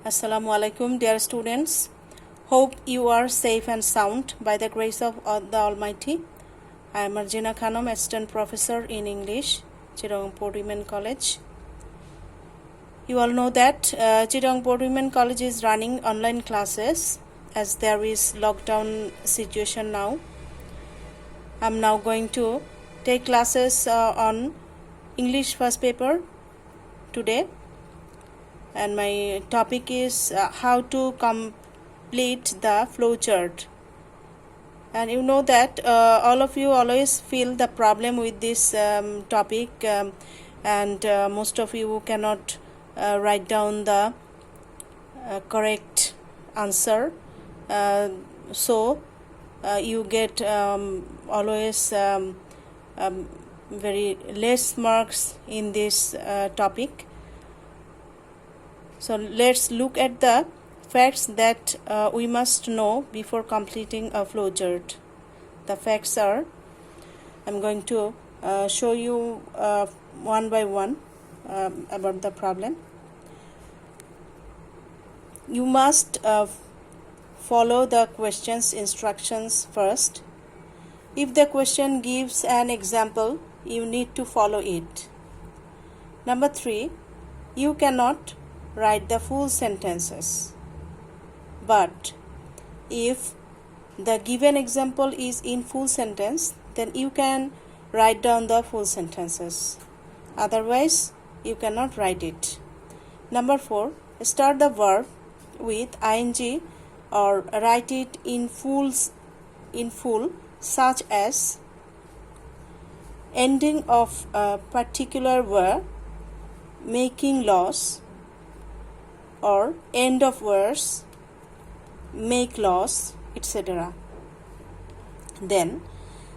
Assalamu alaikum, dear students. Hope you are safe and sound by the grace of the Almighty. I am Marjina Khanum, Assistant Professor in English, Chittagong Port Women College. You all know that Chittagong Port Women College is running online classes as there is lockdown situation now. I am now going to take classes on English first paper today. And my topic is how to complete the flowchart. And you know that all of you always feel the problem with this topic, and most of you cannot write down the correct answer. So you get always very less marks in this topic. So let's look at the facts that we must know before completing a flowchart. The facts are, I'm going to show you one by one about the problem. You must follow the question's instructions first. If the question gives an example, you need to follow it. Number 3, you cannot write the full sentences. But if the given example is in full sentence, then you can write down the full sentences. Otherwise, you cannot write it. Number 4, start the verb with ing or write it in full, such as ending of a particular verb, making loss, or end of verse, make loss, etc. Then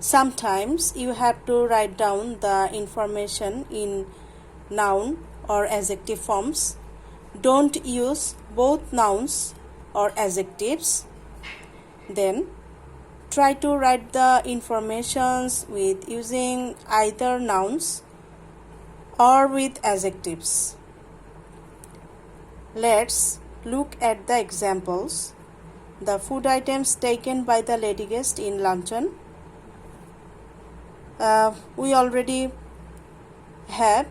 sometimes you have to write down the information in noun or adjective forms. Don't use both nouns or adjectives. Then try to write the informations with using either nouns or with adjectives. Let's look at the examples. The food items taken by the lady guest in luncheon. We already have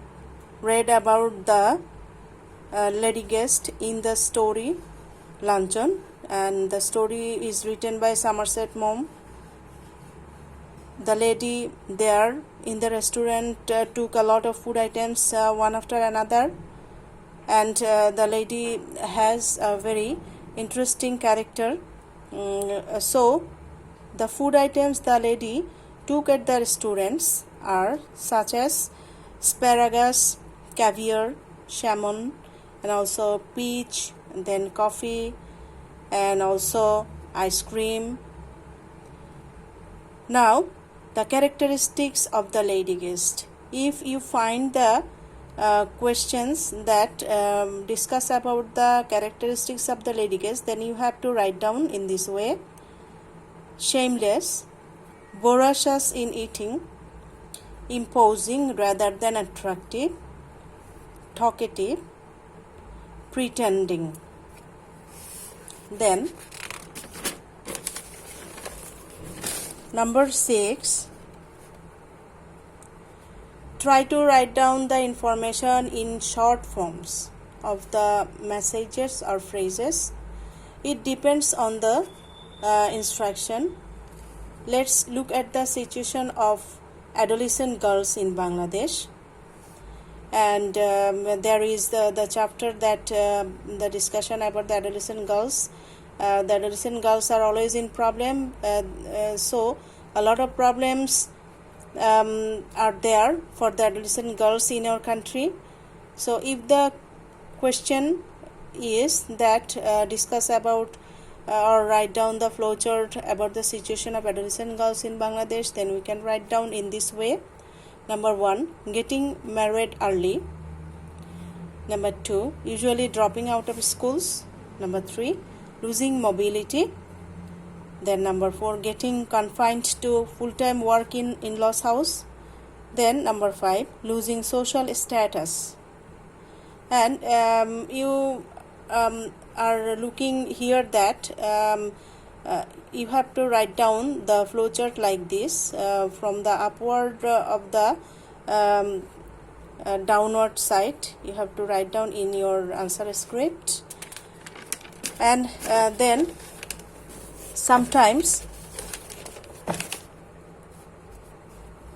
read about the lady guest in the story Luncheon, and the story is written by Somerset Maugham. The lady there in the restaurant took a lot of food items one after another, and the lady has a very interesting character. So the food items the lady took at the restaurants are such as asparagus, caviar, salmon, and also peach, and then coffee, and also ice cream. Now the characteristics of the lady guest. If you find the questions that discuss about the characteristics of the lady guest, then you have to write down in this way: shameless, voracious in eating, imposing rather than attractive, talkative, pretending. Then number 6, try to write down the information in short forms of the messages or phrases. It depends on the instruction. Let's look at the situation of adolescent girls in Bangladesh. And there is the chapter that the discussion about the adolescent girls. The adolescent girls are always in problem. So a lot of problems are there for the adolescent girls in our country. So if the question is that discuss about or write down the flowchart about the situation of adolescent girls in Bangladesh, then we can write down in this way. Number 1, getting married early. Number 2, usually dropping out of schools. Number 3, losing mobility. Then number 4, getting confined to full-time work in in-laws house. Then number 5, losing social status. And you are looking here that you have to write down the flowchart like this, from the upward of the downward side. You have to write down in your answer script, and then sometimes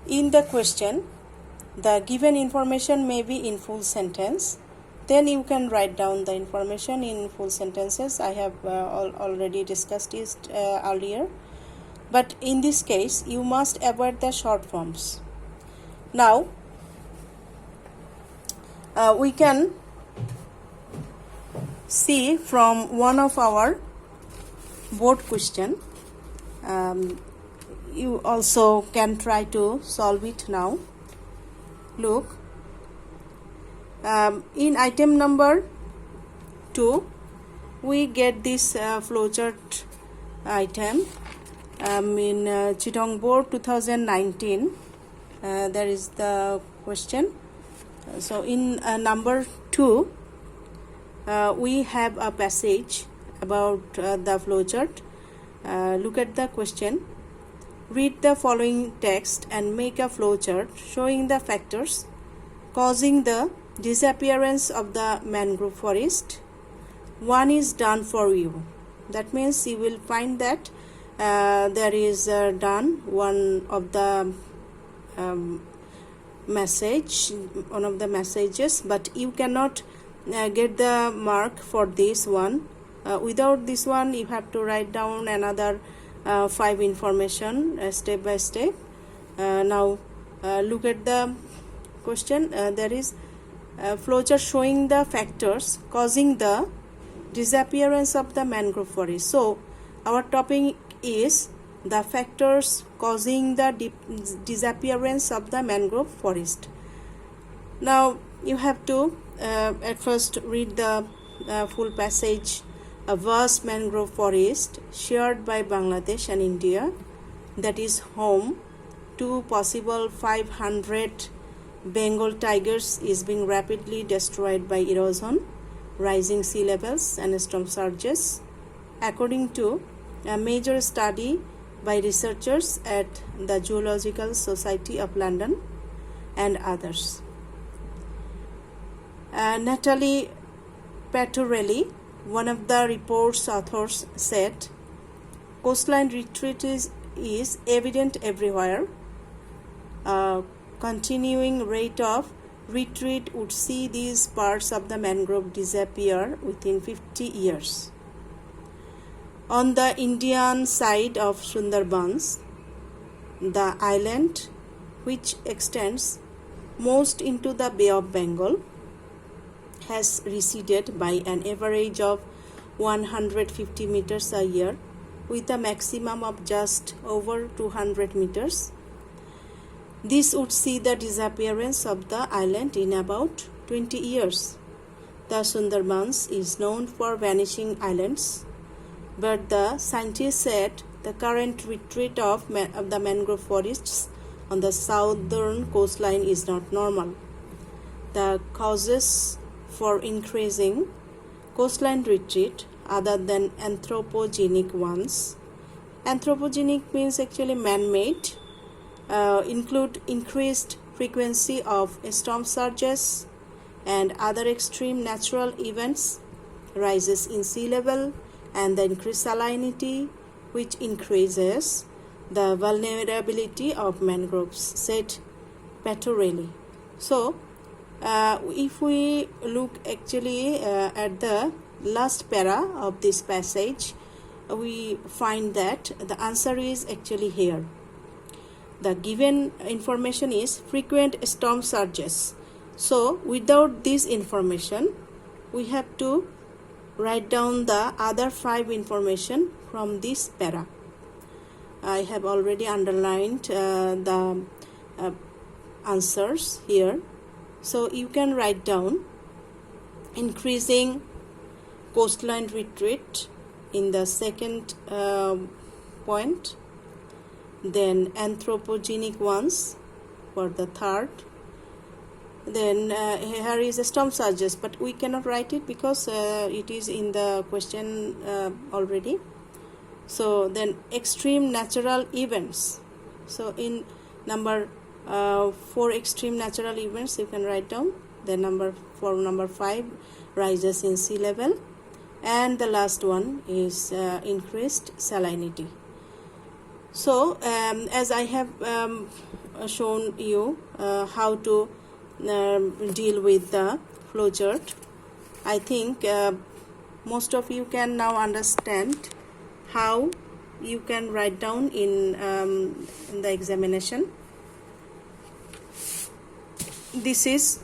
in the question the given information may be in full sentence. Then you can write down the information in full sentences. I have already discussed it earlier, but in this case you must avoid the short forms. Now we can see from one of our board question. You also can try to solve it now. Look, in item number 2 we get this flowchart item in Chittagong Board 2019. There is the question. So in number 2 we have a passage about the flowchart. Look at the question. Read the following text and make a flowchart showing the factors causing the disappearance of the mangrove forest. One is done for you. That means you will find that there is done one of the one of the messages, but you cannot get the mark for this one. Without this one you have to write down another 5 information step by step. Now look at the question. There is a flowchart showing the factors causing the disappearance of the mangrove forest. So our topic is the factors causing the disappearance of the mangrove forest. Now you have to at first read the full passage. A vast mangrove forest shared by Bangladesh and India, that is home to possible 500 Bengal tigers, is being rapidly destroyed by erosion, rising sea levels and storm surges, according to a major study by researchers at the Zoological Society of London and others. Natalie Patorelli, one of the report's authors, said, coastline retreat is evident everywhere. Continuing rate of retreat would see these parts of the mangrove disappear within 50 years. On the Indian side of Sundarbans, the island, which extends most into the Bay of Bengal, has receded by an average of 150 meters a year, with a maximum of just over 200 meters. This would see the disappearance of the island in about 20 years. The Sundarbans is known for vanishing islands, but the scientists said the current retreat of the mangrove forests on the southern coastline is not normal. The causes for increasing coastline retreat, other than anthropogenic ones, anthropogenic means actually man-made, include increased frequency of storm surges and other extreme natural events, rises in sea level, and the increased salinity, which increases the vulnerability of mangroves, said Patorelli. So if we look actually at the last para of this passage, we find that the answer is actually here. The given information is frequent storm surges. So without this information, we have to write down the other 5 information from this para. I have already underlined the answers here. So you can write down increasing coastline retreat in the second point, then anthropogenic ones for the third, Then here is a storm surges, but we cannot write it because it is in the question already. So then extreme natural events. So in number 4 extreme natural events you can write down. Then number 5 rises in sea level, and the last one is increased salinity. So as I have shown you how to deal with the flowchart, I think most of you can now understand how you can write down in the examination. This is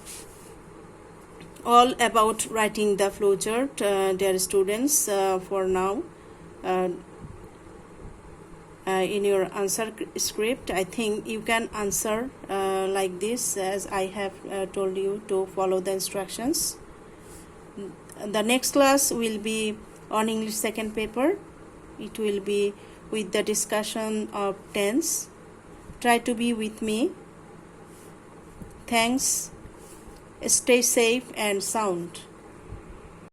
all about writing the flowchart, dear students. For now, in your answer script, I think you can answer like this, as I have told you to follow the instructions. The next class will be on English second paper. It will be with the discussion of tense. Try to be with me. Thanks. Stay safe and sound.